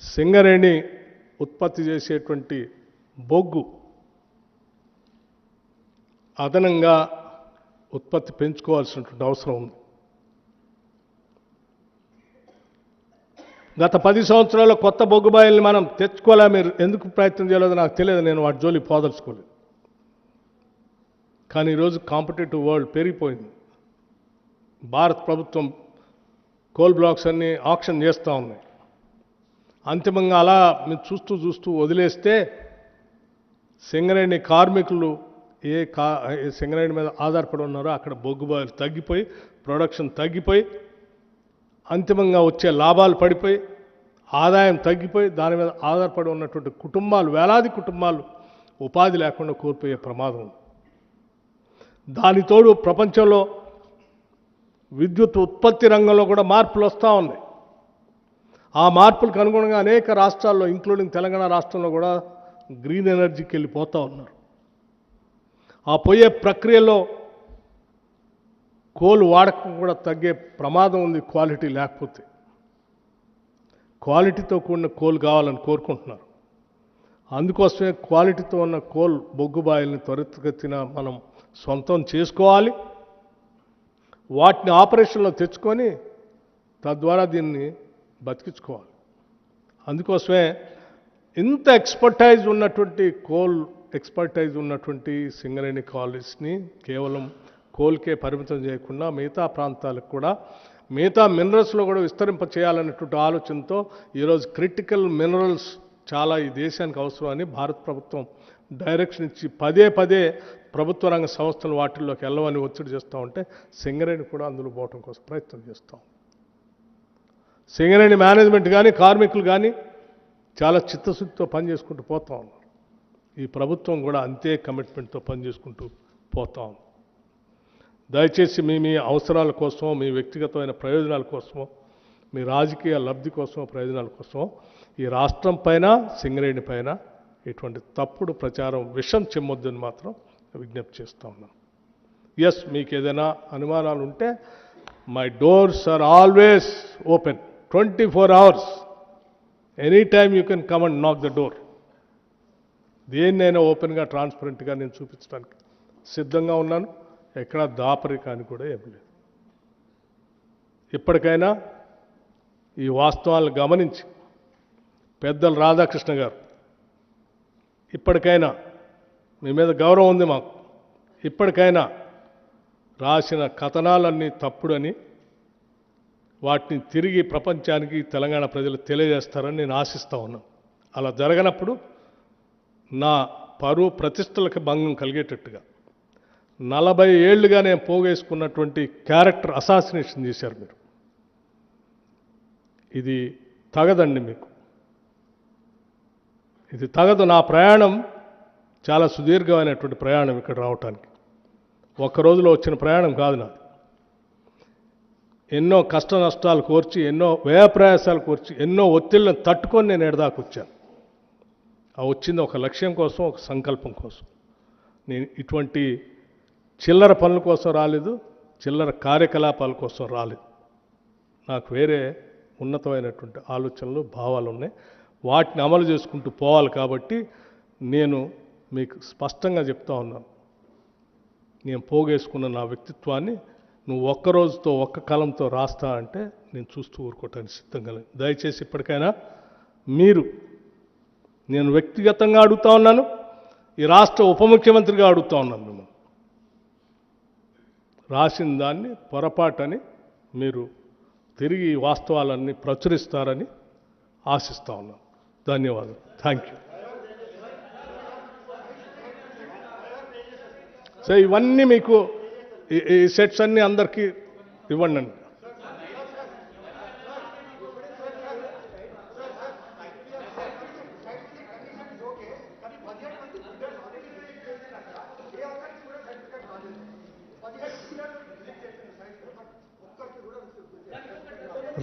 సింగరేణి ఉత్పత్తి చేసేటువంటి బొగ్గు అదనంగా ఉత్పత్తి పెంచుకోవాల్సినటువంటి అవసరం ఉంది. గత 10 సంవత్సరాల్లో కొత్త బొగ్గు బాయిల్ని మనం తెచ్చుకోలే. మీరు ఎందుకు ప్రయత్నం చేయలేదో నాకు తెలియదు, నేను వాటి జోలికి పోదలుచుకోలేదు. కానీ ఈరోజు కాంపిటేటివ్ వరల్డ్ పెరిగిపోయింది. భారత ప్రభుత్వం కోల్ బ్లాక్స్ అన్ని ఆక్షన్ చేస్తూ ఉన్నాయి. అంతిమంగా అలా మీరు చూస్తూ వదిలేస్తే సింగరేణి కార్మికులు ఏ సింగరేణి మీద ఆధారపడి ఉన్నారో అక్కడ బొగ్గు బాయిలు తగ్గిపోయి, ప్రొడక్షన్ తగ్గిపోయి, అంతిమంగా వచ్చే లాభాలు పడిపోయి, ఆదాయం తగ్గిపోయి, దాని మీద ఆధారపడి ఉన్నటువంటి కుటుంబాలు, వేలాది కుటుంబాలు ఉపాధి లేకుండా కోల్పోయే ప్రమాదం ఉంది. దానితోడు ప్రపంచంలో విద్యుత్ ఉత్పత్తి రంగంలో కూడా మార్పులు వస్తూ ఉన్నాయి. ఆ మార్పులకు అనుగుణంగా అనేక రాష్ట్రాల్లో, ఇంక్లూడింగ్ తెలంగాణ రాష్ట్రంలో కూడా గ్రీన్ ఎనర్జీకి వెళ్ళిపోతూ ఉన్నారు. ఆ పోయే ప్రక్రియలో కోల్ వాడకం కూడా తగ్గే ప్రమాదం ఉంది. క్వాలిటీ లేకపోతే, క్వాలిటీతో కూడిన కోల్ కావాలని కోరుకుంటున్నారు. అందుకోసమే క్వాలిటీతో ఉన్న కోల్ బొగ్గు బాయిల్ని త్వరితగతిన మనం సొంతం చేసుకోవాలి. వాటిని ఆపరేషన్లో తెచ్చుకొని తద్వారా దీన్ని బతికించుకోవాలి. అందుకోసమే ఇంత ఎక్స్పర్టైజ్ ఉన్నటువంటి కోల్ ఎక్స్పర్టైజ్ ఉన్నటువంటి సింగరేణి కాలేజ్ని కేవలం కోల్కే పరిమితం చేయకుండా మిగతా ప్రాంతాలకు కూడా, మిగతా మినరల్స్లో కూడా విస్తరింప చేయాలనేటువంటి ఆలోచనతో ఈరోజు క్రిటికల్ మినరల్స్ చాలా ఈ దేశానికి అవసరమని భారత ప్రభుత్వం డైరెక్షన్ ఇచ్చి పదే ప్రభుత్వ రంగ సంస్థలు వాటిల్లోకి వెళ్ళవని ఒత్తిడి చేస్తూ ఉంటే సింగరేణి కూడా అందులో పోవటం కోసం ప్రయత్నం చేస్తాం. సింగరేణి మేనేజ్మెంట్ కానీ కార్మికులు కానీ చాలా చిత్తశుద్ధితో పనిచేసుకుంటూ పోతా ఉన్నారు. ఈ ప్రభుత్వం కూడా అంతే కమిట్మెంట్తో పనిచేసుకుంటూ పోతా ఉంది. దయచేసి మీ అవసరాల కోసం, మీ వ్యక్తిగతమైన ప్రయోజనాల కోసమో, మీ రాజకీయ లబ్ధి కోసమో, ప్రయోజనాల కోసమో ఈ రాష్ట్రం పైన, సింగరేణి పైన ఇటువంటి తప్పుడు ప్రచారం, విషం చెమ్మొద్దని మాత్రం విజ్ఞప్తి చేస్తూ ఉన్నాను. ఎస్, మీకు ఏదైనా అనుమానాలు ఉంటే my doors are always open 24 hours. Any time you can come and knock the door. దేన్నైనా ఓపెన్గా, ట్రాన్స్పరెంట్గా నేను చూపించడానికి సిద్ధంగా ఉన్నాను. ఎక్కడా దాపరికాని కూడా ఏమి లేదు. ఇప్పటికైనా ఈ వాస్తవాలను గమనించి పెద్దలు రాధాకృష్ణ గారు, ఇప్పటికైనా మీ మీద గౌరవం ఉంది మాకు, ఇప్పటికైనా రాసిన కథనాలన్నీ తప్పుడని వాటిని తిరిగి ప్రపంచానికి, తెలంగాణ ప్రజలు తెలియజేస్తారని నేను ఆశిస్తూ ఉన్నాను. అలా జరగనప్పుడు నా పరువు ప్రతిష్టలకు భంగం కలిగేటట్టుగా 40 ఏళ్లుగా నేను పోగేసుకున్నటువంటి క్యారెక్టర్ అసాసినేషన్ చేశారు మీరు. ఇది తగదండి మీకు, ఇది తగదు. నా ప్రయాణం చాలా సుదీర్ఘమైనటువంటి ప్రయాణం ఇక్కడ రావటానికి. ఒక్క రోజులో వచ్చిన ప్రయాణం కాదు నాది. ఎన్నో కష్ట నష్టాలు కోర్చి, ఎన్నో వ్యయప్రయాసాలు కోర్చి, ఎన్నో ఒత్తిళ్లను తట్టుకొని నేను ఎడదాకా వచ్చాను. ఆ వచ్చింది ఒక లక్ష్యం కోసం, ఒక సంకల్పం కోసం. నేను ఇటువంటి చిల్లర పనుల కోసం రాలేదు, చిల్లర కార్యకలాపాల కోసం రాలేదు. నాకు వేరే ఉన్నతమైనటువంటి ఆలోచనలు, భావాలు ఉన్నాయి. వాటిని అమలు చేసుకుంటూ పోవాలి. కాబట్టి నేను మీకు స్పష్టంగా చెప్తా ఉన్నాను, నేను పోగేసుకున్న నా వ్యక్తిత్వాన్ని నువ్వు ఒక్క రోజుతో, ఒక్క కలంతో రాస్తా అంటే నేను చూస్తూ ఊరుకోవటానికి సిద్ధంగా లేదు. దయచేసి ఇప్పటికైనా మీరు, నేను వ్యక్తిగతంగా అడుగుతా ఉన్నాను, ఈ రాష్ట్ర ఉప ముఖ్యమంత్రిగా అడుగుతా ఉన్నాను, మిమ్మల్ని రాసిన దాన్ని పొరపాటని మీరు తిరిగి వాస్తవాలన్నీ ప్రచురిస్తారని ఆశిస్తూ ఉన్నాను. ధన్యవాదాలు. Thank you. సో ఇవన్నీ మీకు ఈ సెట్స్ అన్నీ అందరికీ ఇవ్వండి.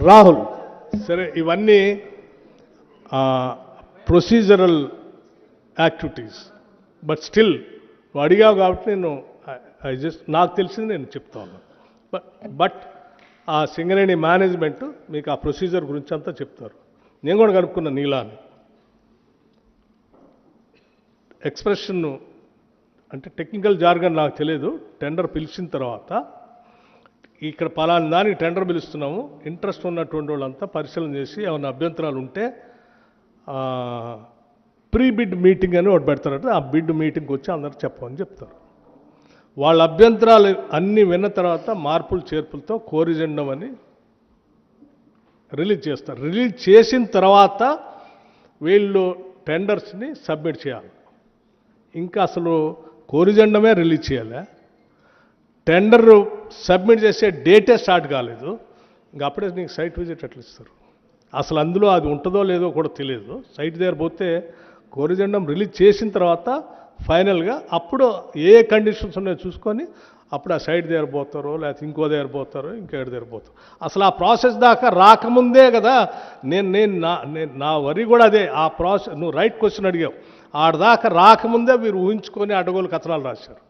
రాహుల్, సరే ఇవన్నీ ప్రొసీజరల్ యాక్టివిటీస్, బట్ స్టిల్ అడిగావు కాబట్టి నేను నాకు తెలిసింది నేను చెప్తా ఉన్నాను. బట్ ఆ సింగరేణి మేనేజ్మెంట్ మీకు ఆ ప్రొసీజర్ గురించి అంతా చెప్తారు. నేను కూడా కనుక్కున్నా నీలాని. ఎక్స్ప్రెషన్ అంటే టెక్నికల్ జార్గన్ నాకు తెలియదు. టెండర్ పిలిచిన తర్వాత ఇక్కడ పలానా దానికి టెండర్ పిలుస్తున్నాము, ఇంట్రెస్ట్ ఉన్నటువంటి వాళ్ళంతా పరిశీలన చేసి ఏమైనా అభ్యంతరాలు ఉంటే ప్రీ బిడ్ మీటింగ్ అని ఒకటి పెడతారంటే ఆ బిడ్ మీటింగ్కి వచ్చి అందరూ చెప్పమని చెప్తారు. వాళ్ళ అభ్యంతరాలు అన్నీ విన్న తర్వాత మార్పులు చేర్పులతో కోరిజెండం అని రిలీజ్ చేస్తారు. రిలీజ్ చేసిన తర్వాత వీళ్ళు టెండర్స్ని సబ్మిట్ చేయాలి. ఇంకా అసలు కోరిజెండమే రిలీజ్ చేయాలి. టెండర్ సబ్మిట్ చేసే డేటే స్టార్ట్ కాలేదు. ఇంకా అప్పుడే నీకు సైట్ విజిట్ ఎట్లా ఇస్తారు? అసలు అందులో అది ఉంటుందో లేదో కూడా తెలియదు. సైట్ దగ్గర పోతే కోరిజెండం రిలీజ్ చేసిన తర్వాత ఫైనల్గా అప్పుడు ఏ కండిషన్స్ ఉన్నాయో చూసుకొని అప్పుడు ఆ సైట్ దగ్గర పోతారో లేకపోతే ఇంకో దగ్గర పోతారో ఇంకెక్కడి దగ్గర పోతారో. అసలు ఆ ప్రాసెస్ దాకా రాకముందే కదా నా వరి కూడా అదే. ఆ ప్రాసెస్ నువ్వు రైట్ క్వశ్చన్ అడిగావు. ఆడదాకా రాకముందే మీరు ఊహించుకొని అడ్డగోలు కథనాలు రాశారు.